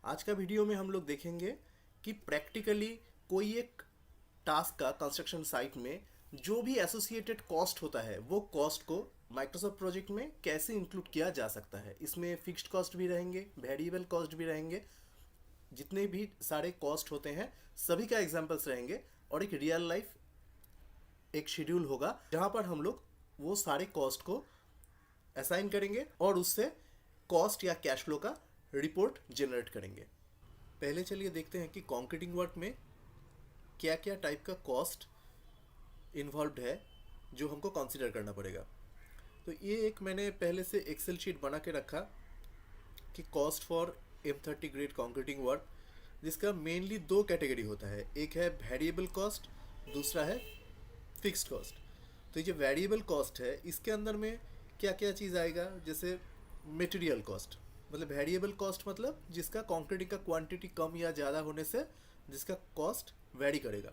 आज का वीडियो में हम लोग देखेंगे कि प्रैक्टिकली कोई एक टास्क का कंस्ट्रक्शन साइट में जो भी एसोसिएटेड कॉस्ट होता है वो कॉस्ट को माइक्रोसॉफ्ट प्रोजेक्ट में कैसे इंक्लूड किया जा सकता है। इसमें फिक्स्ड कॉस्ट भी रहेंगे, वेरिएबल कॉस्ट भी रहेंगे, जितने भी सारे कॉस्ट होते हैं सभी का एग्जांपल्स रहेंगे और एक रियल लाइफ एक शेड्यूल होगा जहां पर हम लोग वो सारे कॉस्ट को असाइन करेंगे और उससे कॉस्ट या कैश फ्लो का रिपोर्ट जनरेट करेंगे। पहले चलिए देखते हैं कि कॉन्क्रीटिंग वर्क में क्या क्या टाइप का कॉस्ट इन्वॉल्व है जो हमको कंसीडर करना पड़ेगा। तो ये एक मैंने पहले से एक्सेल शीट बना के रखा कि cost for M30 grade concreting work, जिसका मेनली दो कैटेगरी होता है, एक है वेरिएबल कॉस्ट, दूसरा है फिक्स्ड कॉस्ट। तो ये जो वेरिएबल कॉस्ट है इसके अंदर में क्या क्या चीज़ आएगा, जैसे मटेरियल कॉस्ट, मतलब वेरिएबल कॉस्ट मतलब जिसका कंक्रीटिंग का क्वांटिटी कम या ज़्यादा होने से जिसका कॉस्ट वेरी करेगा।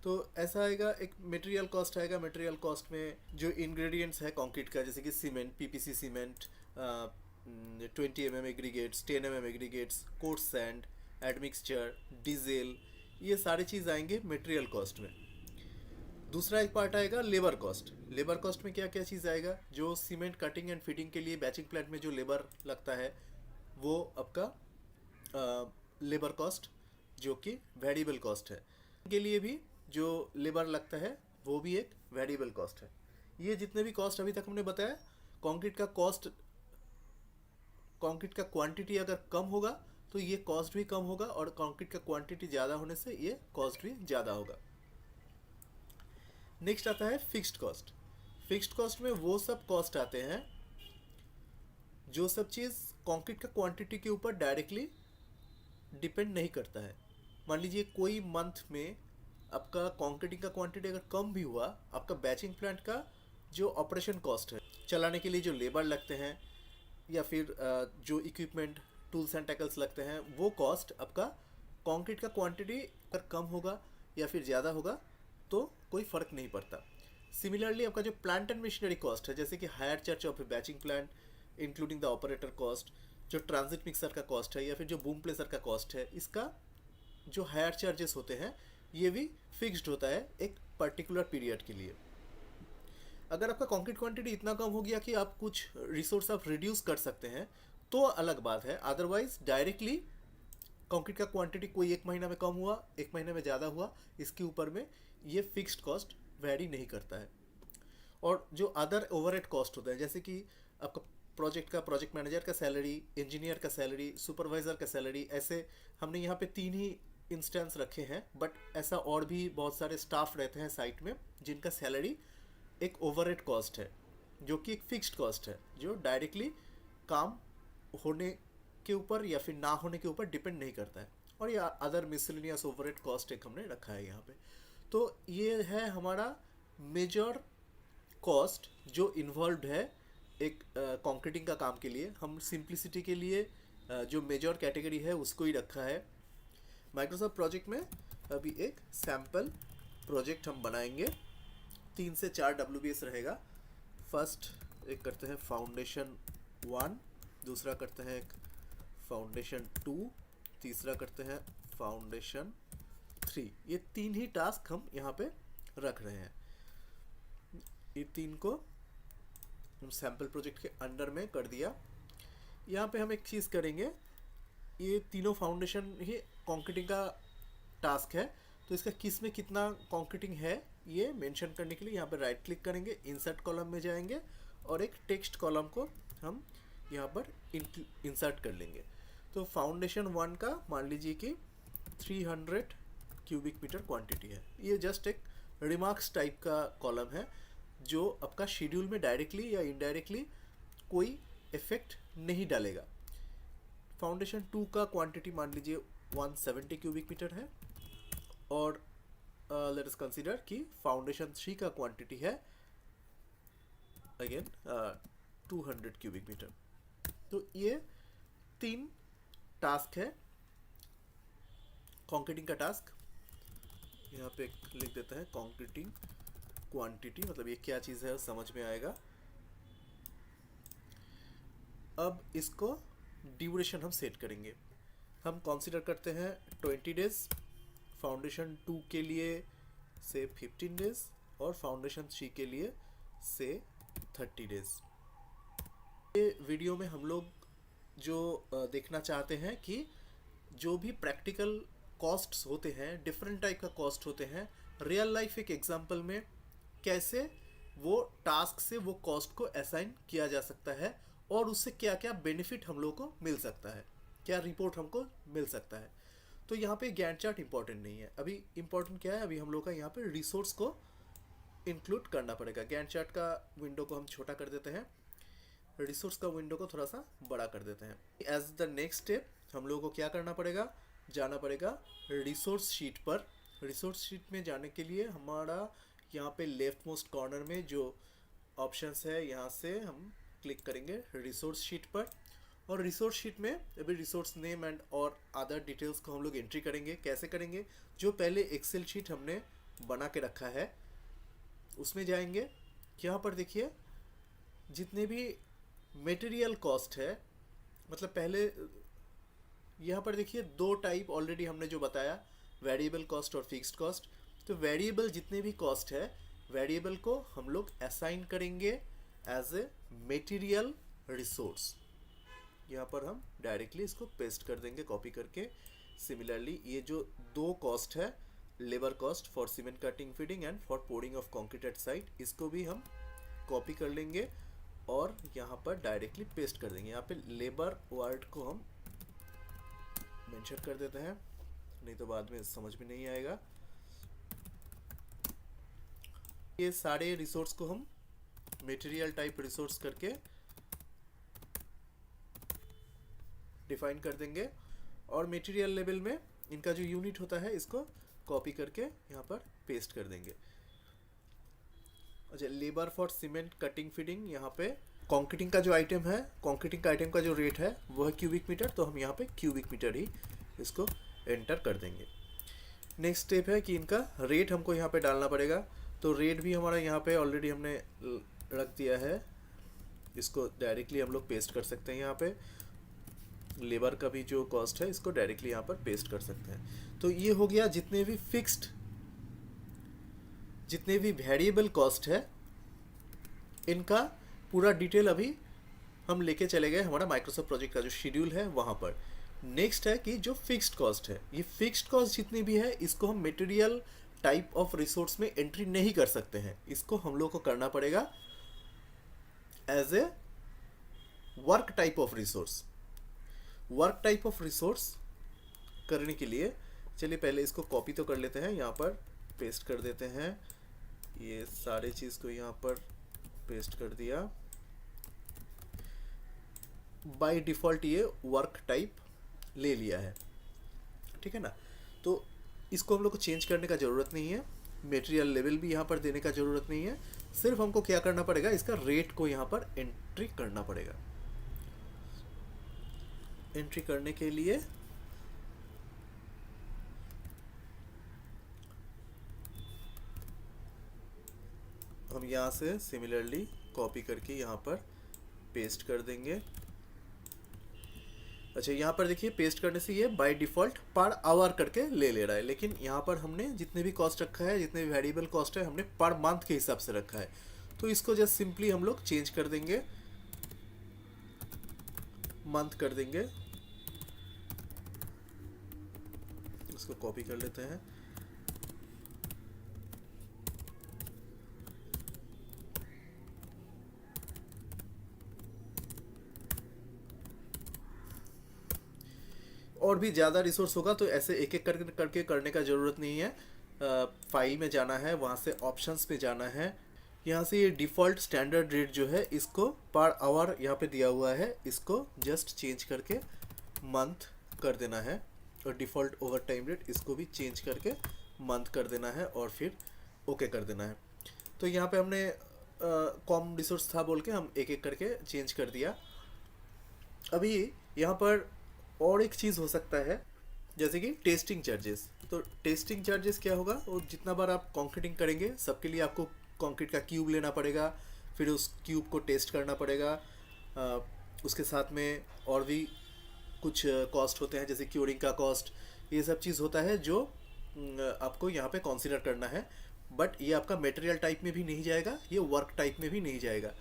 तो ऐसा आएगा। एक मटेरियल कॉस्ट आएगा। मटेरियल कॉस्ट में जो इंग्रेडिएंट्स है कंक्रीट का, जैसे कि cement, PPC cement, 20 mm aggregates, 10 mm aggregates, coarse sand, admixture, diesel, ये सारी चीज़ आएंगे मटेरियल कॉस्ट में। दूसरा एक पार्ट आएगा लेबर कॉस्ट। लेबर कॉस्ट में क्या क्या चीज़ आएगा, जो सीमेंट कटिंग एंड फिटिंग के लिए बैचिंग प्लांट में जो लेबर लगता है वो आपका लेबर कॉस्ट जो कि वेरिएबल कॉस्ट है। के लिए भी जो लेबर लगता है वो भी एक वेरिएबल कॉस्ट है। ये जितने भी कॉस्ट अभी तक हमने बताया, कंक्रीट का कॉस्ट, कंक्रीट का क्वांटिटी अगर कम होगा तो ये कॉस्ट भी कम होगा और कंक्रीट का क्वांटिटी ज़्यादा होने से ये कॉस्ट भी ज़्यादा होगा। नेक्स्ट आता है फिक्स्ड कॉस्ट। फिक्स्ड कॉस्ट में वो सब कॉस्ट आते हैं जो सब चीज़ कंक्रीट का क्वांटिटी के ऊपर डायरेक्टली डिपेंड नहीं करता है। मान लीजिए कोई मंथ में आपका कंक्रीटिंग का क्वांटिटी अगर कम भी हुआ, आपका बैचिंग प्लांट का जो ऑपरेशन कॉस्ट है, चलाने के लिए जो लेबर लगते हैं या फिर जो इक्विपमेंट, टूल्स एंड टैकल्स लगते हैं, वो कॉस्ट आपका कंक्रीट का क्वांटिटी अगर कम होगा या फिर ज़्यादा होगा तो कोई फ़र्क नहीं पड़ता। सिमिलरली आपका जो प्लांट एंड मशीनरी कॉस्ट है, जैसे कि hire charge of batching plant including the operator cost, जो ट्रांजिट मिक्सर का कॉस्ट है या फिर जो बूम प्लेसर का कॉस्ट है, इसका जो हायर चार्जेस होते हैं ये भी फिक्स्ड होता है एक पर्टिकुलर पीरियड के लिए। अगर आपका कंक्रीट क्वांटिटी इतना कम हो गया कि आप कुछ रिसोर्स आप रिड्यूस कर सकते हैं तो अलग बात है। अदरवाइज डायरेक्टली कंक्रीट का क्वांटिटी कोई एक महीना में कम हुआ, एक महीने में ज़्यादा हुआ, इसके ऊपर में ये फिक्स्ड कॉस्ट वेरी नहीं करता है। और जो अदर ओवरहेड कॉस्ट होता है, जैसे कि आपका प्रोजेक्ट का प्रोजेक्ट मैनेजर का सैलरी, इंजीनियर का सैलरी, सुपरवाइज़र का सैलरी, ऐसे हमने यहाँ पे तीन ही इंस्टेंस रखे हैं, बट ऐसा और भी बहुत सारे स्टाफ रहते हैं साइट में जिनका सैलरी एक ओवरहेड कॉस्ट है जो कि एक फिक्स्ड कॉस्ट है, जो डायरेक्टली काम होने के ऊपर या फिर ना होने के ऊपर डिपेंड नहीं करता है। और ये अदर मिसलेनियस ओवरहेड कॉस्ट एक हमने रखा है यहाँ पे। तो ये है हमारा मेजर कॉस्ट जो इन्वॉल्व है एक कंक्रीटिंग का काम के लिए। हम सिंप्लिसिटी के लिए जो मेजर कैटेगरी है उसको ही रखा है। माइक्रोसॉफ्ट प्रोजेक्ट में अभी एक सैम्पल प्रोजेक्ट हम बनाएंगे, 3 से 4 WBS रहेगा। फर्स्ट एक करते हैं फाउंडेशन 1, दूसरा करते हैं एक फाउंडेशन 2, तीसरा करते हैं फाउंडेशन 3। ये तीन ही टास्क हम यहाँ पे रख रहे हैं। ये तीन को हम सैम्पल प्रोजेक्ट के अंडर में कर दिया। यहाँ पे हम एक चीज़ करेंगे, ये तीनों फाउंडेशन ही कंक्रीटिंग का टास्क है, तो इसका किस में कितना कंक्रीटिंग है ये मेंशन करने के लिए यहाँ पे राइट क्लिक करेंगे, इंसर्ट कॉलम में जाएंगे और एक टेक्स्ट कॉलम को हम यहाँ पर इंसर्ट कर लेंगे। तो फाउंडेशन 1 का मान लीजिए कि 300 क्यूबिक मीटर क्वांटिटी है। ये जस्ट एक रिमार्क्स टाइप का कॉलम है जो आपका शेड्यूल में डायरेक्टली या इनडायरेक्टली कोई इफेक्ट नहीं डालेगा। फाउंडेशन 2 का क्वांटिटी मान लीजिए 170 क्यूबिक मीटर है और लेट अस कंसीडर कि फाउंडेशन 3 का क्वांटिटी है अगेन 200 क्यूबिक मीटर। तो ये तीन टास्क है कंक्रीटिंग का टास्क। यहाँ पे लिख देते हैं कंक्रीटिंग क्वांटिटी, मतलब ये क्या चीज़ है समझ में आएगा। अब इसको ड्यूरेशन हम सेट करेंगे। हम कंसीडर करते हैं 20 डेज, फाउंडेशन 2 के लिए से 15 डेज और फाउंडेशन 3 के लिए से 30 डेज। ये वीडियो में हम लोग जो देखना चाहते हैं कि जो भी प्रैक्टिकल कॉस्ट्स होते हैं, डिफरेंट टाइप का कॉस्ट होते हैं, रियल लाइफ एक एग्जांपल में कैसे वो टास्क से वो कॉस्ट को असाइन किया जा सकता है और उससे क्या क्या बेनिफिट हम लोग को मिल सकता है, क्या रिपोर्ट हमको मिल सकता है। तो यहाँ पे गैंट चार्ट इंपॉर्टेंट नहीं है, अभी इंपॉर्टेंट क्या है, अभी हम लोग का यहाँ पे रिसोर्स को इंक्लूड करना पड़ेगा। गैंट चार्ट का विंडो को हम छोटा कर देते हैं, रिसोर्स का विंडो को थोड़ा सा बड़ा कर देते हैं। एज द नेक्स्ट स्टेप हम लोगों को क्या करना पड़ेगा, जाना पड़ेगा रिसोर्स शीट पर। रिसोर्स शीट में जाने के लिए हमारा यहाँ पे लेफ्ट मोस्ट कॉर्नर में जो ऑप्शंस है, यहाँ से हम क्लिक करेंगे रिसोर्स शीट पर, और रिसोर्स शीट में अभी रिसोर्स नेम एंड और अदर डिटेल्स को हम लोग एंट्री करेंगे। कैसे करेंगे, जो पहले एक्सेल शीट हमने बना के रखा है उसमें जाएंगे। यहाँ पर देखिए जितने भी मटेरियल कॉस्ट है, मतलब पहले यहाँ पर देखिए दो टाइप ऑलरेडी हमने जो बताया, वेरिएबल कॉस्ट और फिक्स्ड कॉस्ट। तो वेरिएबल जितने भी कॉस्ट है, वेरिएबल को हम लोग असाइन करेंगे एज ए मटेरियल रिसोर्स। यहाँ पर हम डायरेक्टली इसको पेस्ट कर देंगे कॉपी करके। सिमिलरली ये जो दो कॉस्ट है, labour cost for cement cutting feeding and for pouring of concrete eight site, इसको भी हम कॉपी कर लेंगे और यहाँ पर डायरेक्टली पेस्ट कर देंगे। यहाँ पे लेबर वर्ड को हम मेंशन कर देते हैं, नहीं तो बाद में समझ में नहीं आएगा। ये सारे रिसोर्स को हम मटेरियल टाइप रिसोर्स करके डिफाइन कर देंगे और मटेरियल लेवल में इनका जो यूनिट होता है इसको कॉपी करके यहाँ पर पेस्ट कर देंगे। अच्छा, labour for cement cutting feeding, यहाँ पे कंक्रीटिंग का जो आइटम है, कंक्रीटिंग का आइटम का जो रेट है वो है क्यूबिक मीटर, तो हम यहाँ पे क्यूबिक मीटर ही इसको एंटर कर देंगे। नेक्स्ट स्टेप है कि इनका रेट हमको यहाँ पे डालना पड़ेगा। तो रेट भी हमारा यहाँ पे ऑलरेडी हमने रख दिया है, इसको डायरेक्टली हम लोग पेस्ट कर सकते हैं। यहाँ पे लेबर का भी जो कॉस्ट है इसको डायरेक्टली यहाँ पर पेस्ट कर सकते हैं। तो ये हो गया जितने भी फिक्स्ड, जितने भी वेरिएबल कॉस्ट है, इनका पूरा डिटेल अभी हम लेके चले गए हमारा माइक्रोसॉफ्ट प्रोजेक्ट का जो शेड्यूल है वहाँ पर। नेक्स्ट है कि जो फिक्स्ड कॉस्ट है, ये फिक्स्ड कॉस्ट जितनी भी है इसको हम मटेरियल टाइप ऑफ रिसोर्स में एंट्री नहीं कर सकते हैं, इसको हम लोग को करना पड़ेगा as a work type of resource. Work type of resource करने के लिए चलिए पहले इसको कॉपी तो कर लेते हैं, यहाँ पर पेस्ट कर देते हैं। ये सारे चीज़ को यहाँ पर पेस्ट कर दिया। बाय डिफ़ॉल्ट ये वर्क टाइप ले लिया है, ठीक है ना। तो इसको हम लोग को चेंज करने का ज़रूरत नहीं है, मटेरियल लेवल भी यहाँ पर देने का ज़रूरत नहीं है, सिर्फ हमको क्या करना पड़ेगा, इसका रेट को यहाँ पर एंट्री करना पड़ेगा। एंट्री करने के लिए हम यहाँ से सिमिलरली कॉपी करके यहाँ पर पेस्ट कर देंगे। अच्छा, यहाँ पर देखिए पेस्ट करने से ये बाय डिफ़ॉल्ट पर आवर करके ले रहा है, लेकिन यहाँ पर हमने जितने भी कॉस्ट रखा है, जितने भी वेरिएबल कॉस्ट है, हमने पर मंथ के हिसाब से रखा है। तो इसको जस्ट सिंपली हम लोग चेंज कर देंगे, मंथ कर देंगे। इसको कॉपी कर लेते हैं। और भी ज़्यादा रिसोर्स होगा तो ऐसे एक एक करके करने का ज़रूरत नहीं है। फाइल में जाना है, वहाँ से ऑप्शंस पे जाना है, यहाँ से ये डिफ़ॉल्ट स्टैंडर्ड रेट जो है इसको पर आवर यहाँ पे दिया हुआ है, इसको जस्ट चेंज करके मंथ कर देना है, और डिफ़ॉल्ट ओवर टाइम रेट इसको भी चेंज करके मंथ कर देना है और फिर ओके कर देना है। तो यहाँ पे हमने कॉम रिसोर्स था बोल के हम एक एक करके चेंज कर दिया। अभी यहाँ पर और एक चीज़ हो सकता है, जैसे कि टेस्टिंग चार्जेस। तो टेस्टिंग चार्जेस क्या होगा, वो जितना बार आप कंक्रीटिंग करेंगे सबके लिए आपको कंक्रीट का क्यूब लेना पड़ेगा, फिर उस क्यूब को टेस्ट करना पड़ेगा। उसके साथ में और भी कुछ कॉस्ट होते हैं जैसे क्यूरिंग का कॉस्ट, ये सब चीज़ होता है जो आपको यहाँ पे कंसीडर करना है। बट ये आपका मटेरियल टाइप में भी नहीं जाएगा, ये वर्क टाइप में भी नहीं जाएगा,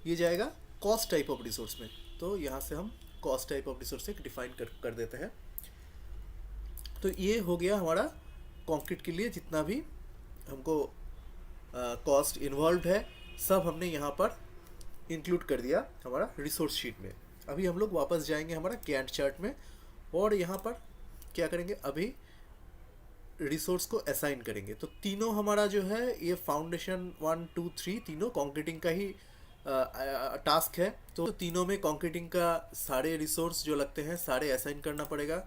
ये जाएगा कॉस्ट टाइप ऑफ रिसोर्स में। तो यहाँ से हम कॉस्ट टाइप ऑफ रिसोर्स एक डिफाइन कर देते हैं। तो ये हो गया हमारा कंक्रीट के लिए जितना भी हमको कॉस्ट इन्वॉल्व है, सब हमने यहाँ पर इंक्लूड कर दिया हमारा रिसोर्स शीट में। अभी हम लोग वापस जाएंगे हमारा गैंट चार्ट में और यहाँ पर क्या करेंगे, अभी रिसोर्स को असाइन करेंगे। तो तीनों हमारा जो है ये फाउंडेशन 1 2 3 तीनों कंक्रीटिंग का ही टास्क है। तो तीनों में कंक्रीटिंग का सारे रिसोर्स जो लगते हैं सारे असाइन करना पड़ेगा।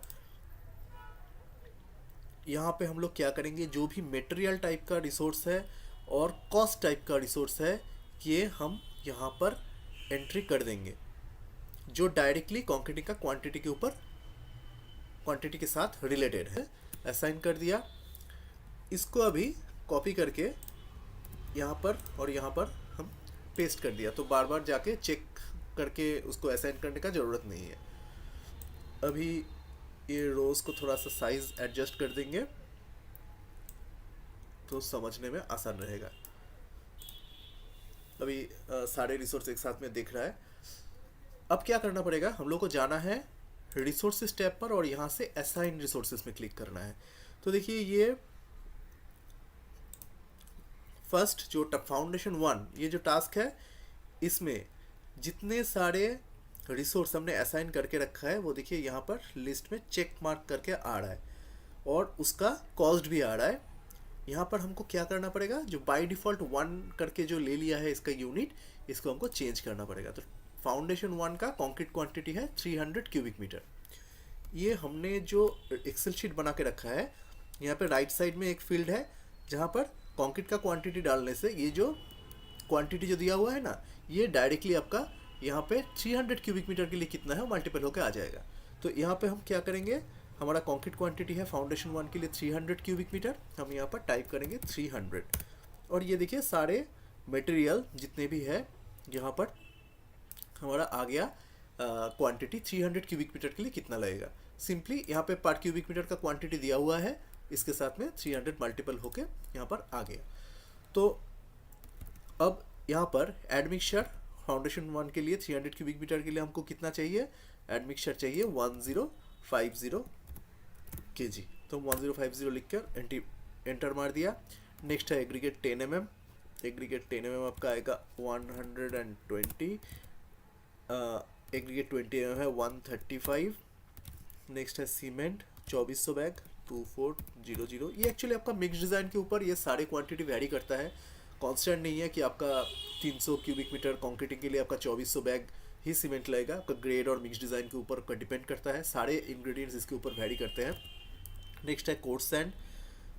यहाँ पे हम लोग क्या करेंगे, जो भी मटेरियल टाइप का रिसोर्स है और कॉस्ट टाइप का रिसोर्स है ये हम यहाँ पर एंट्री कर देंगे, जो डायरेक्टली कंक्रीटिंग का क्वांटिटी के ऊपर क्वांटिटी के साथ रिलेटेड है। असाइन कर दिया, इसको अभी कॉपी करके यहाँ पर और यहाँ पर हम पेस्ट कर दिया। तो बार बार जाके चेक करके उसको असाइन करने का ज़रूरत नहीं है। अभी ये रोज़ को थोड़ा सा साइज एडजस्ट कर देंगे तो समझने में आसान रहेगा। अभी सारे रिसोर्स एक साथ में दिख रहा है। अब क्या करना पड़ेगा, हम लोग को जाना है रिसोर्सेज टैब पर और यहाँ से असाइन रिसोर्सेज में क्लिक करना है। तो देखिए ये फर्स्ट जो फाउंडेशन 1 ये जो टास्क है, इसमें जितने सारे रिसोर्स हमने असाइन करके रखा है वो देखिए यहाँ पर लिस्ट में चेक मार्क करके आ रहा है और उसका कॉस्ट भी आ रहा है। यहाँ पर हमको क्या करना पड़ेगा, जो बाय डिफ़ॉल्ट 1 करके जो ले लिया है इसका यूनिट, इसको हमको चेंज करना पड़ेगा। तो फाउंडेशन 1 का कंक्रीट क्वांटिटी है 300 क्यूबिक मीटर। ये हमने जो एक्सेल शीट बना के रखा है, यहाँ पे राइट साइड में एक फील्ड है जहाँ पर कंक्रीट का क्वांटिटी डालने से ये जो क्वांटिटी जो दिया हुआ है ना, ये डायरेक्टली आपका यहाँ पे 300 क्यूबिक मीटर के लिए कितना है वो मल्टीपल होकर आ जाएगा। तो यहाँ पे हम क्या करेंगे, हमारा कंक्रीट क्वांटिटी है फाउंडेशन 1 के लिए 300 क्यूबिक मीटर, हम यहाँ पर टाइप करेंगे 300 और ये देखिए सारे मटेरियल जितने भी है यहाँ पर हमारा आ गया क्वांटिटी 300 क्यूबिक मीटर के लिए कितना लगेगा। सिंपली यहाँ पे पर क्यूबिक मीटर का क्वांटिटी दिया हुआ है, इसके साथ में 300 मल्टीपल होके यहाँ पर आ गया। तो अब यहाँ पर एडमिक्सचर फाउंडेशन 1 के लिए 300 क्यूबिक मीटर के लिए हमको कितना चाहिए, एडमिक्सचर चाहिए 1050 kg। तो 1050 लिखकर एंटर मार दिया। नेक्स्ट है एग्रीगेट 10 mm, एग्रीगेट 10 mm आपका आएगा 120, एग्रीगेट 20 mm है 135। नेक्स्ट है सीमेंट 2400 बैग 2400। ये एक्चुअली आपका मिक्स डिज़ाइन के ऊपर ये सारे क्वांटिटी वेरी करता है, कांस्टेंट नहीं है कि आपका 300 क्यूबिक मीटर कंक्रीटिंग के लिए आपका 2400 बैग ही सीमेंट लगेगा। आपका ग्रेड और मिक्स डिज़ाइन के ऊपर का डिपेंड करता है, सारे इंग्रेडिएंट्स इसके ऊपर वेरी करते हैं। नेक्स्ट है कोट सैंड,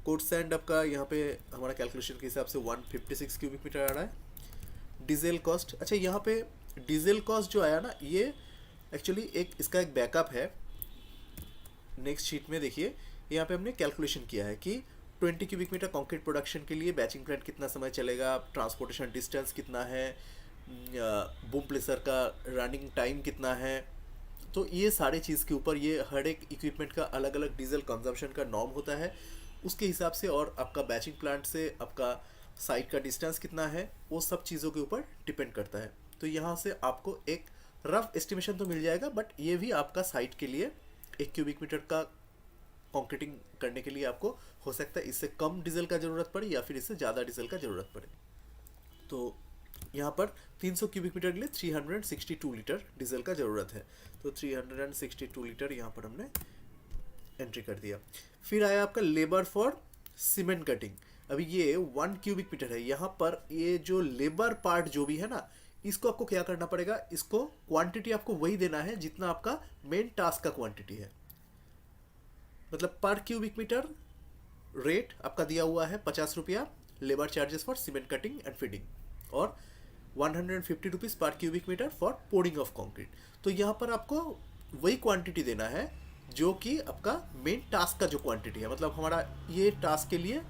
कोट सैंड आपका यहाँ पे हमारा कैलकुलेशन के हिसाब से 156 क्यूबिक मीटर आ रहा है। डीजल कॉस्ट, अच्छा यहाँ पे डीजल कॉस्ट जो आया ना, ये एक्चुअली एक इसका एक बैकअप है। नेक्स्ट शीट में देखिए यहाँ पे हमने कैलकुलेशन किया है कि 20 क्यूबिक मीटर कंक्रीट प्रोडक्शन के लिए बैचिंग प्लांट कितना समय चलेगा, ट्रांसपोर्टेशन डिस्टेंस कितना है, बूम प्लेसर का रनिंग टाइम कितना है। तो ये सारे चीज़ के ऊपर ये हर एक इक्विपमेंट का अलग अलग डीजल कंजम्पशन का नॉर्म होता है, उसके हिसाब से और आपका बैचिंग प्लांट से आपका साइट का डिस्टेंस कितना है, वो सब चीज़ों के ऊपर डिपेंड करता है। तो यहाँ से आपको एक रफ एस्टिमेशन तो मिल जाएगा, बट ये भी आपका साइट के लिए 1 क्यूबिक मीटर का कंक्रीटिंग करने के लिए आपको हो सकता है इससे कम डीजल का ज़रूरत पड़े या फिर इससे ज़्यादा डीजल का ज़रूरत पड़े। तो यहाँ पर 300 क्यूबिक मीटर के लिए 362 लीटर डीजल का ज़रूरत है। तो 362 लीटर यहाँ पर हमने एंट्री कर दिया। फिर आया आपका लेबर फॉर सीमेंट कटिंग। अभी ये 1 क्यूबिक मीटर है, यहाँ पर ये जो लेबर पार्ट जो भी है ना, इसको आपको क्या करना पड़ेगा, इसको क्वांटिटी आपको वही देना है जितना आपका मेन टास्क का क्वांटिटी है। मतलब पर क्यूबिक मीटर रेट आपका दिया हुआ है 50 रुपया, labour charges for cement cutting and feeding, और 150 रुपीज़ पर cubic metre for pouring of concrete. तो यहाँ पर आपको वही क्वांटिटी देना है जो कि आपका मेन टास्क का जो क्वांटिटी है। मतलब हमारा ये टास्क के लिए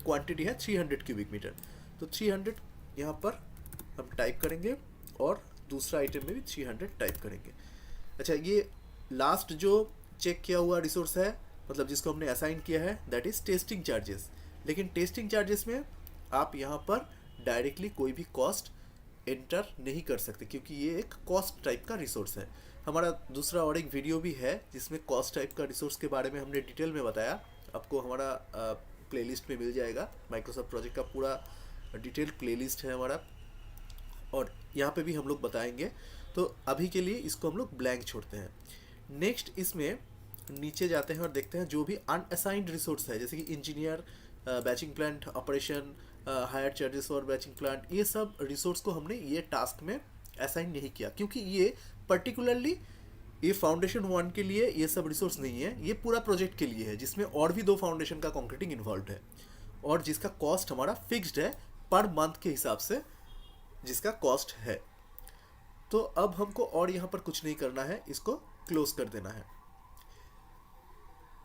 क्वांटिटी है 300 क्यूबिक मीटर, तो 300 यहाँ पर हम टाइप करेंगे और दूसरा आइटम में भी 300 टाइप करेंगे। अच्छा, ये लास्ट जो चेक किया हुआ रिसोर्स है, मतलब जिसको हमने असाइन किया है, दैट इज़ टेस्टिंग चार्जेस। लेकिन टेस्टिंग चार्जेस में आप यहाँ पर डायरेक्टली कोई भी कॉस्ट एंटर नहीं कर सकते, क्योंकि ये एक कॉस्ट टाइप का रिसोर्स है। हमारा दूसरा और एक वीडियो भी है जिसमें कॉस्ट टाइप का रिसोर्स के बारे में हमने डिटेल में बताया, आपको हमारा प्लेलिस्ट में मिल जाएगा। माइक्रोसॉफ्ट प्रोजेक्ट का पूरा डिटेल प्लेलिस्ट है हमारा, और यहाँ पे भी हम लोग बताएंगे। तो अभी के लिए इसको हम लोग ब्लैंक छोड़ते हैं। नेक्स्ट इसमें नीचे जाते हैं और देखते हैं जो भी अनअसाइंड रिसोर्स है, जैसे कि engineer, batching plant operation, hire charges और बैचिंग प्लांट, ये सब रिसोर्स को हमने ये टास्क में असाइन नहीं किया, क्योंकि ये पर्टिकुलरली ये फाउंडेशन 1 के लिए ये सब रिसोर्स नहीं है, ये पूरा प्रोजेक्ट के लिए है, जिसमें और भी 2 फाउंडेशन का कंक्रीटिंग इन्वॉल्व है, और जिसका कॉस्ट हमारा फिक्स्ड है पर मंथ के हिसाब से जिसका कॉस्ट है। तो अब हमको और यहाँ पर कुछ नहीं करना है, इसको क्लोज कर देना है।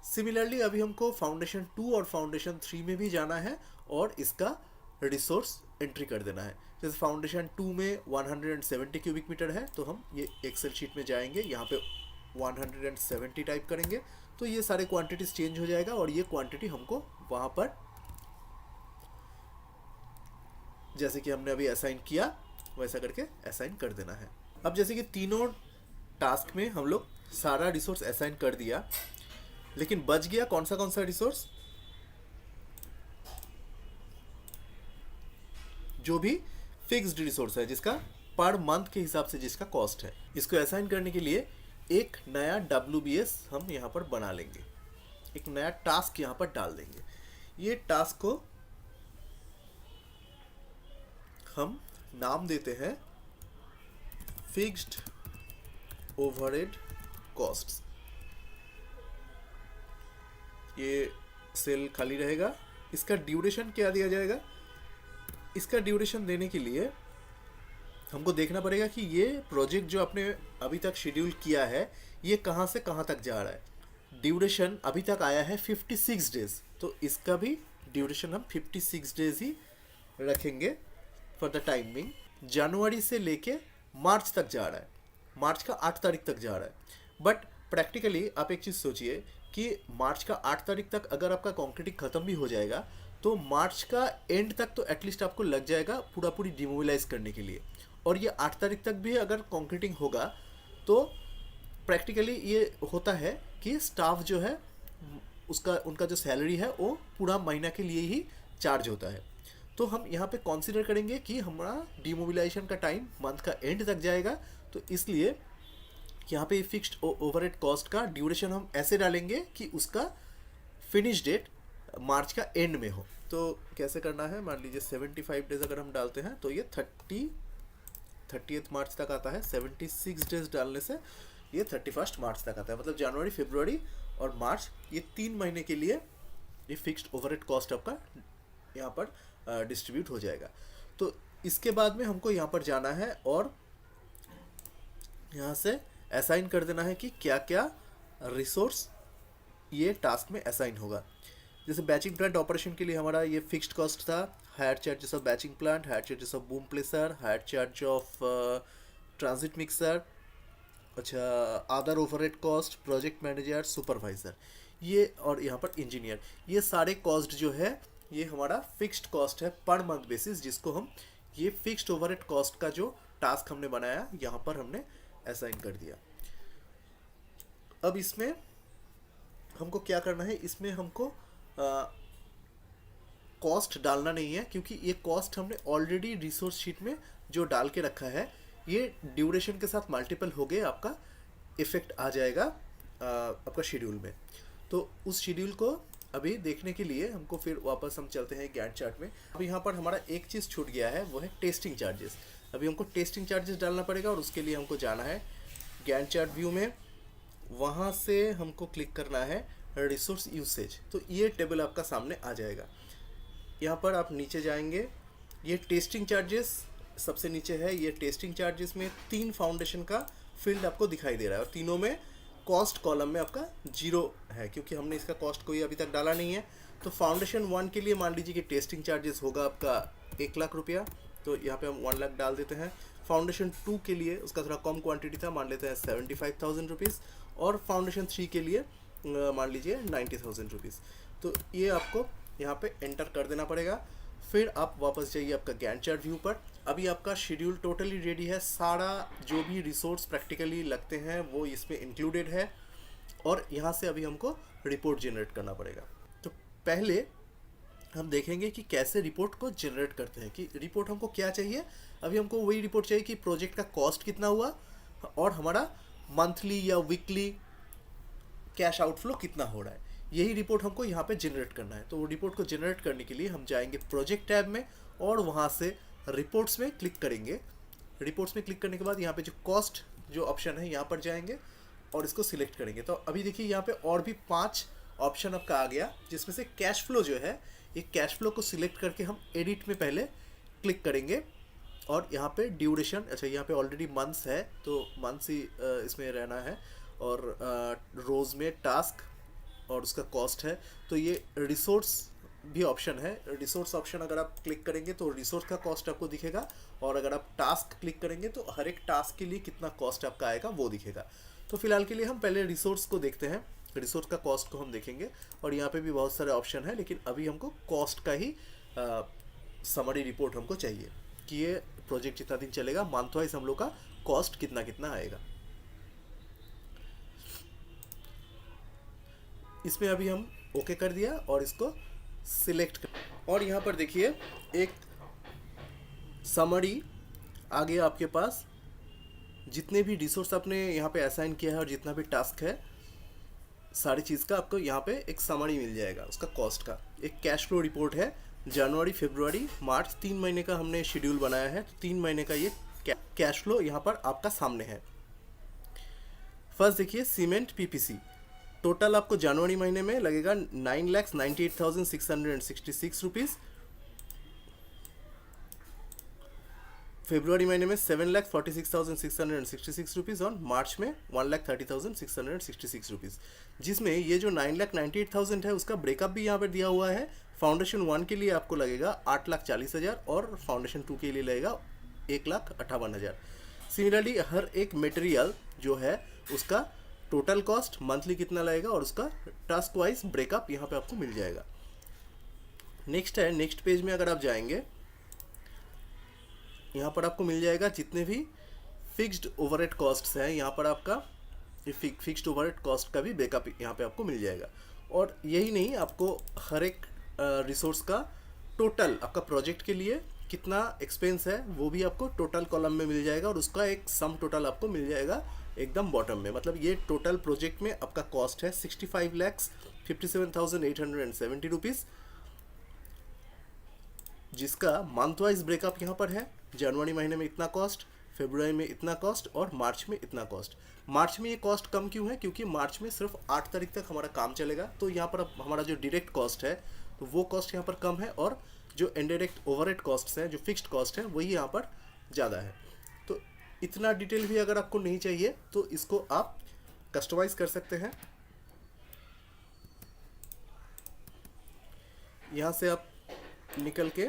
सिमिलरली अभी हमको फाउंडेशन 2 और फाउंडेशन 3 में भी जाना है और इसका रिसोर्स एंट्री कर देना है। जैसे फाउंडेशन 2 में 170 क्यूबिक मीटर है, तो हम ये एक्सेल शीट में जाएंगे, यहाँ पे 170 टाइप करेंगे, तो ये सारे क्वांटिटीज चेंज हो जाएगा और ये क्वांटिटी हमको वहाँ पर जैसे कि हमने अभी असाइन किया वैसा करके असाइन कर देना है। अब जैसे कि तीनों टास्क में हम लोग सारा रिसोर्स असाइन कर दिया, लेकिन बच गया कौन सा रिसोर्स, जो भी फिक्स्ड रिसोर्स है जिसका पर मंथ के हिसाब से जिसका कॉस्ट है। इसको असाइन करने के लिए एक नया WBS हम यहाँ पर बना लेंगे, एक नया टास्क यहाँ पर डाल देंगे। ये टास्क को हम नाम देते हैं फिक्स्ड ओवरहेड कॉस्ट्स। ये सेल खाली रहेगा। इसका ड्यूरेशन क्या दिया जाएगा, इसका ड्यूरेशन देने के लिए हमको देखना पड़ेगा कि ये प्रोजेक्ट जो आपने अभी तक शेड्यूल किया है ये कहाँ से कहाँ तक जा रहा है। ड्यूरेशन अभी तक आया है 56 डेज, तो इसका भी ड्यूरेशन हम 56 डेज ही रखेंगे फॉर द टाइमिंग। जनवरी से लेके मार्च तक जा रहा है, मार्च का 8 तारीख तक जा रहा है। बट प्रैक्टिकली आप एक चीज़ सोचिए कि मार्च का 8 तारीख तक अगर आपका कॉन्क्रीटिंग ख़त्म भी हो जाएगा तो मार्च का एंड तक तो एटलीस्ट आपको लग जाएगा पूरी डिमोबिलाइज करने के लिए। और ये 8 तारीख तक भी अगर कॉन्क्रीटिंग होगा तो प्रैक्टिकली ये होता है कि स्टाफ जो है उनका जो सैलरी है वो पूरा महीना के लिए ही चार्ज होता है। तो हम यहाँ पे कंसीडर करेंगे कि हमारा डिमोबिलाइजेशन का टाइम मंथ का एंड तक जाएगा, तो इसलिए यहाँ पे फिक्स्ड ओवरहेड कॉस्ट का ड्यूरेशन हम ऐसे डालेंगे कि उसका फिनिश डेट मार्च का एंड में हो। तो कैसे करना है, मान लीजिए 75 डेज अगर हम डालते हैं तो ये 30th मार्च तक आता है। 76 डेज डालने से ये 31 मार्च तक आता है, मतलब जनवरी, फरवरी और मार्च, ये 3 महीने के लिए ये फिक्स्ड ओवरहेड कॉस्ट आपका यहाँ पर डिस्ट्रीब्यूट हो जाएगा। तो इसके बाद में हमको यहाँ पर जाना है और यहाँ से असाइन कर देना है कि क्या क्या रिसोर्स ये टास्क में असाइन होगा। जैसे बैचिंग प्लांट ऑपरेशन के लिए हमारा ये फिक्स्ड कॉस्ट था, higher charges of batching plant, higher charges of boom placer, higher charge of transit mixer, अच्छा other overhead cost, project manager, supervisor, ये और यहाँ पर इंजीनियर, ये सारे कॉस्ट जो है ये हमारा फिक्स्ड कॉस्ट है पर मंथ बेसिस, जिसको हम ये फिक्स्ड ओवरहेड कॉस्ट का जो टास्क हमने बनाया यहाँ पर हमने असाइन कर दिया। अब इसमें हमको क्या करना है, इसमें हमको कॉस्ट डालना नहीं है, क्योंकि ये कॉस्ट हमने ऑलरेडी रिसोर्स शीट में जो डाल के रखा है ये ड्यूरेशन के साथ मल्टीपल हो गए आपका इफेक्ट आ जाएगा आपका शेड्यूल में। तो उस शेड्यूल को अभी देखने के लिए हमको फिर वापस हम चलते हैं गैंट चार्ट में। अब यहाँ पर हमारा एक चीज़ छूट गया है, वो है टेस्टिंग चार्जेस। अभी हमको टेस्टिंग चार्जेस डालना पड़ेगा और उसके लिए हमको जाना है गैंट चार्ट व्यू में, वहाँ से हमको क्लिक करना है रिसोर्स यूसेज। तो ये टेबल आपका सामने आ जाएगा। यहाँ पर आप नीचे जाएंगे, ये टेस्टिंग चार्जेस सबसे नीचे है। ये टेस्टिंग चार्जेस में 3 फाउंडेशन का फील्ड आपको दिखाई दे रहा है और तीनों में कॉस्ट कॉलम में आपका 0 है, क्योंकि हमने इसका कॉस्ट कोई अभी तक डाला नहीं है। तो फाउंडेशन 1 के लिए मान लीजिए कि टेस्टिंग चार्जेस होगा आपका 1 लाख रुपया, तो यहाँ पे हम 1 लाख डाल देते हैं। फाउंडेशन 2 के लिए उसका थोड़ा कम क्वांटिटी था, मान लेते हैं 75,000 रुपीज़, और फाउंडेशन 3 के लिए मान लीजिए 90,000 रुपीज़। तो ये आपको यहाँ पे एंटर कर देना पड़ेगा। फिर आप वापस जाइए आपका गैंट चार्ट व्यू पर। अभी आपका शेड्यूल टोटली रेडी है, सारा जो भी रिसोर्स प्रैक्टिकली लगते हैं वो इसमें इंक्लूडेड है, और यहाँ से अभी हमको रिपोर्ट जनरेट करना पड़ेगा। तो पहले हम देखेंगे कि कैसे रिपोर्ट को जनरेट करते हैं, कि रिपोर्ट हमको क्या चाहिए। अभी हमको वही रिपोर्ट चाहिए कि प्रोजेक्ट का कॉस्ट कितना हुआ और हमारा मंथली या वीकली कैश आउटफ्लो कितना हो रहा है, यही रिपोर्ट हमको यहाँ पे जनरेट करना है। तो वो रिपोर्ट को जनरेट करने के लिए हम जाएंगे प्रोजेक्ट टैब में और वहाँ से रिपोर्ट्स में क्लिक करेंगे। रिपोर्ट्स में क्लिक करने के बाद यहाँ पे जो कॉस्ट जो ऑप्शन है यहाँ पर जाएंगे और इसको सिलेक्ट करेंगे। तो अभी देखिए यहाँ पे और भी 5 ऑप्शन आपका आ गया, जिसमें से कैश फ्लो जो है, ये कैश फ्लो को सिलेक्ट करके हम एडिट में पहले क्लिक करेंगे और यहाँ पे ड्यूरेशन, अच्छा यहाँ पे ऑलरेडी मंथ्स है तो मंथ्स ही इसमें रहना है, और रोज में टास्क और उसका कॉस्ट है। तो ये रिसोर्स भी ऑप्शन है, रिसोर्स ऑप्शन अगर आप क्लिक करेंगे तो रिसोर्स का कॉस्ट आपको दिखेगा, और अगर आप टास्क क्लिक करेंगे तो हर एक टास्क के लिए कितना कॉस्ट आपका आएगा वो दिखेगा। तो फिलहाल के लिए हम पहले रिसोर्स को देखते हैं, रिसोर्स का कॉस्ट को हम देखेंगे, और यहाँ पे भी बहुत सारे ऑप्शन है, लेकिन अभी हमको कॉस्ट का ही समरी रिपोर्ट हमको चाहिए कि ये प्रोजेक्ट जितना दिन चलेगा मंथ वाइज हम लोग का कॉस्ट कितना कितना आएगा। इसमें अभी हम ओके कर दिया और इसको सिलेक्ट कर, और यहाँ पर देखिए एक समरी आ गया आपके पास, जितने भी रिसोर्स आपने यहाँ पे असाइन किया है और जितना भी टास्क है सारी चीज़ का आपको यहाँ पे एक समरी मिल जाएगा उसका कॉस्ट का। एक कैश फ्लो रिपोर्ट है, जनवरी फरवरी मार्च 3 महीने का हमने शेड्यूल बनाया है, तो 3 महीने का ये कैश फ्लो यहाँ पर आपका सामने है। फर्स्ट देखिए सीमेंट पीपीसी, टोटल आपको जनवरी महीने में लगेगा 9,98,666 रुपीज़, फरवरी महीने में 7,46,666 रुपीज़, और मार्च में 1,30,666 रुपीज़, जिसमें ये जो 9,98,000 है उसका ब्रेकअप भी यहाँ पर दिया हुआ है। फाउंडेशन 1 के लिए आपको लगेगा 8,40,000 और फाउंडेशन 2 के लिए लगेगा 1,58,000। सिमिलरली हर एक मटेरियल जो है उसका टोटल कॉस्ट मंथली कितना लगेगा और उसका टास्क वाइज ब्रेकअप यहाँ पे आपको मिल जाएगा। नेक्स्ट है, नेक्स्ट पेज में अगर आप जाएंगे यहाँ पर आपको मिल जाएगा जितने भी फिक्स्ड ओवरहेड कॉस्ट्स हैं, यहाँ पर आपका फिक्स्ड ओवरहेड कॉस्ट का भी ब्रेकअप यहाँ पे आपको मिल जाएगा। और यही नहीं, आपको हर एक रिसोर्स का टोटल आपका प्रोजेक्ट के लिए कितना एक्सपेंस है वो भी आपको टोटल कॉलम में मिल जाएगा, और उसका एक सम टोटल आपको मिल जाएगा एकदम बॉटम में। मतलब ये टोटल प्रोजेक्ट में आपका कॉस्ट है 65,57,870 रुपीज़, जिसका मंथ वाइज ब्रेकअप यहाँ पर है। जनवरी महीने में इतना कॉस्ट, फरवरी में इतना कॉस्ट और मार्च में इतना कॉस्ट। मार्च में ये कॉस्ट कम क्यों है? क्योंकि मार्च में सिर्फ 8 तारीख तक हमारा काम चलेगा, तो यहाँ पर हमारा जो डायरेक्ट कॉस्ट है तो वो कॉस्ट यहाँ पर कम है, और जो इनडायरेक्ट ओवरहेड कॉस्ट्स हैं, जो फिक्स्ड कॉस्ट है, वही यहाँ पर ज़्यादा है। तो इतना डिटेल भी अगर आपको नहीं चाहिए तो इसको आप कस्टमाइज कर सकते हैं। यहाँ से आप निकल के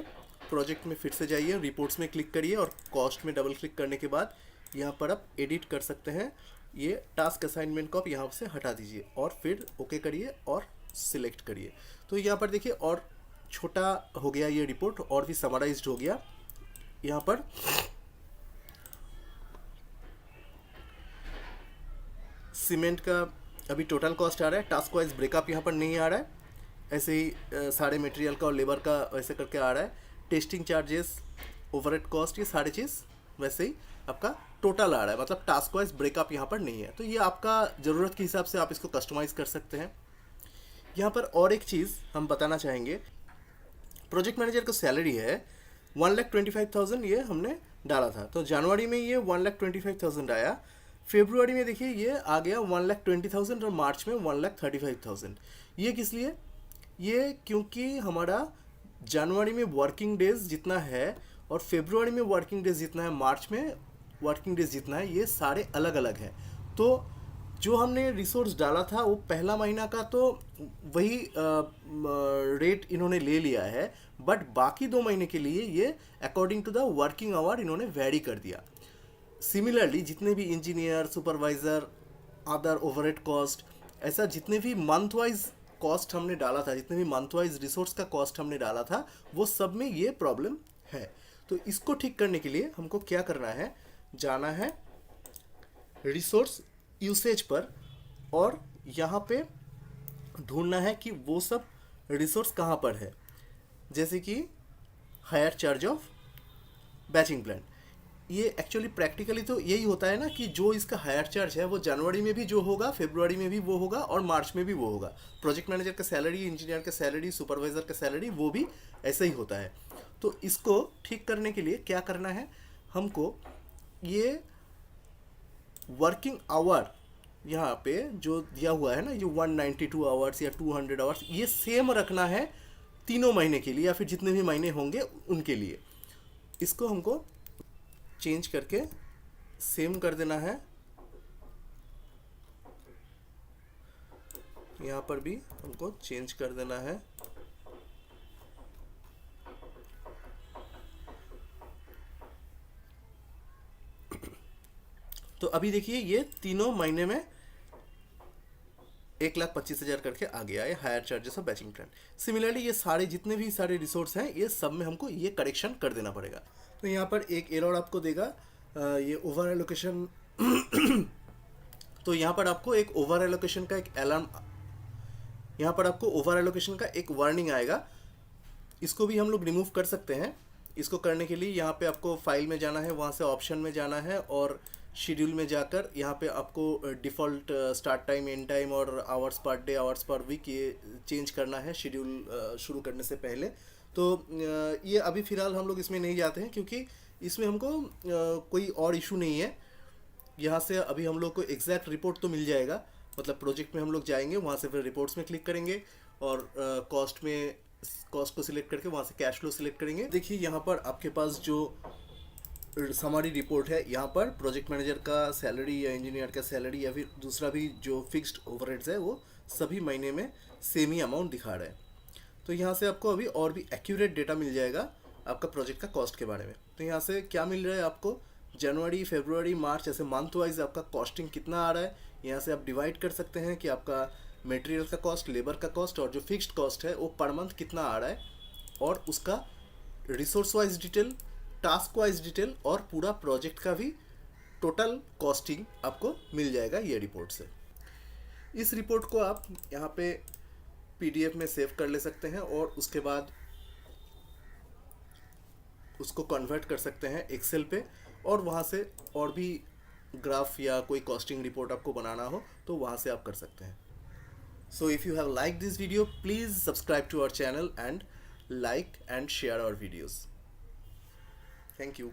प्रोजेक्ट में फिर से जाइए, रिपोर्ट्स में क्लिक करिए और कॉस्ट में डबल क्लिक करने के बाद यहाँ पर आप एडिट कर सकते हैं। ये टास्क असाइनमेंट को आप यहाँ से हटा दीजिए और फिर ओके करिए और सिलेक्ट करिए। तो यहाँ पर देखिए और छोटा हो गया ये रिपोर्ट, और भी समराइज्ड हो गया। यहाँ पर सीमेंट का अभी टोटल कॉस्ट आ रहा है, टास्क वाइज ब्रेकअप यहाँ पर नहीं आ रहा है, ऐसे ही सारे मटेरियल का और लेबर का वैसे करके आ रहा है। टेस्टिंग चार्जेस, ओवरहेड कॉस्ट, ये सारी चीज़ वैसे ही आपका टोटल आ रहा है, मतलब टास्क वाइज ब्रेकअप यहाँ पर नहीं है। तो ये आपका ज़रूरत के हिसाब से आप इसको कस्टमाइज़ कर सकते हैं। यहाँ पर और एक चीज़ हम बताना चाहेंगे, प्रोजेक्ट मैनेजर का सैलरी है 1,25,000 ये हमने डाला था, तो जनवरी में ये 1,25,000 आया, फरवरी में देखिए ये आ गया 1,20,000 और मार्च में 1,35,000। ये किस लिए? ये क्योंकि हमारा जनवरी में वर्किंग डेज जितना है और फरवरी में वर्किंग डेज जितना है, मार्च में वर्किंग डेज जितना है, ये सारे अलग अलग हैं। तो जो हमने रिसोर्स डाला था वो पहला महीना का तो वही रेट इन्होंने ले लिया है, बट बाकी 2 महीने के लिए ये according to the working hour इन्होंने वैरी कर दिया। सिमिलरली जितने भी engineer, supervisor, other overhead cost, ऐसा जितने भी मंथ वाइज कॉस्ट हमने डाला था, जितने भी मंथ वाइज रिसोर्स का कॉस्ट हमने डाला था, वो सब में ये प्रॉब्लम है। तो इसको ठीक करने के लिए हमको क्या करना है, जाना है रिसोर्स यूसेज पर और यहाँ पे ढूंढना है कि वो सब रिसोर्स कहाँ पर है। जैसे कि hire charge of batching plan, ये एक्चुअली प्रैक्टिकली तो यही होता है ना कि जो इसका हायर चार्ज है वो जनवरी में भी जो होगा, फरवरी में भी वो होगा और मार्च में भी वो होगा। प्रोजेक्ट मैनेजर का सैलरी, इंजीनियर का सैलरी, सुपरवाइजर का सैलरी, वो भी ऐसा ही होता है। तो इसको ठीक करने के लिए क्या करना है, हमको ये वर्किंग आवर यहाँ पे जो दिया हुआ है ना, ये 192 आवर्स या 200 आवर्स, ये सेम रखना है तीनों महीने के लिए या फिर जितने भी महीने होंगे उनके लिए। इसको हमको चेंज करके सेम कर देना है। यहाँ पर भी हमको चेंज कर देना है। तो अभी देखिए ये तीनों महीने में 1,25,000 करके आ गया है hire charges of batching plan. Similarly ये सारे जितने भी सारे रिसोर्स हैं ये सब में हमको ये करेक्शन कर देना पड़ेगा। तो यहाँ पर एक एरर आपको देगा, ये ओवर एलोकेशन तो यहाँ पर आपको एक ओवर एलोकेशन का एक अलार्म, यहाँ पर आपको ओवर एलोकेशन का एक वार्निंग आएगा। इसको भी हम लोग रिमूव कर सकते हैं। इसको करने के लिए यहाँ पे आपको फाइल में जाना है, वहाँ से ऑप्शन में जाना है और शेड्यूल में जाकर यहाँ पे आपको default start time, end time और hours per day, hours per week ये चेंज करना है शेड्यूल शुरू करने से पहले। तो ये अभी फ़िलहाल हम लोग इसमें नहीं जाते हैं क्योंकि इसमें हमको कोई और इशू नहीं है। यहाँ से अभी हम लोग को एग्जैक्ट रिपोर्ट तो मिल जाएगा, मतलब प्रोजेक्ट में हम लोग जाएंगे, वहाँ से फिर रिपोर्ट्स में क्लिक करेंगे और कॉस्ट में कॉस्ट को सिलेक्ट करके वहाँ से कैश फ्लो सिलेक्ट करेंगे। देखिए यहाँ पर आपके पास जो हमारी रिपोर्ट है, यहाँ पर प्रोजेक्ट मैनेजर का सैलरी या इंजीनियर का सैलरी या फिर दूसरा भी जो फिक्स्ड ओवरहेड्स है वो सभी महीने में सेम ही अमाउंट दिखा रहा है। तो यहाँ से आपको अभी और भी एक्यूरेट डेटा मिल जाएगा आपका प्रोजेक्ट का कॉस्ट के बारे में। तो यहाँ से क्या मिल रहा है आपको, जनवरी, फरवरी, मार्च ऐसे मंथ वाइज आपका कॉस्टिंग कितना आ रहा है। यहाँ से आप डिवाइड कर सकते हैं कि आपका मटेरियल का कॉस्ट, लेबर का कॉस्ट और जो फिक्स्ड कॉस्ट है वो पर मंथ कितना आ रहा है, और उसका resource wise detail, task wise detail और पूरा प्रोजेक्ट का भी टोटल कॉस्टिंग आपको मिल जाएगा ये रिपोर्ट से। इस रिपोर्ट को आप यहाँ पे PDF में सेव कर ले सकते हैं और उसके बाद उसको कन्वर्ट कर सकते हैं एक्सेल पे, और वहाँ से और भी ग्राफ या कोई कॉस्टिंग रिपोर्ट आपको बनाना हो तो वहाँ से आप कर सकते हैं। So if you have liked this video, please subscribe to our channel and like and share our videos. Thank you.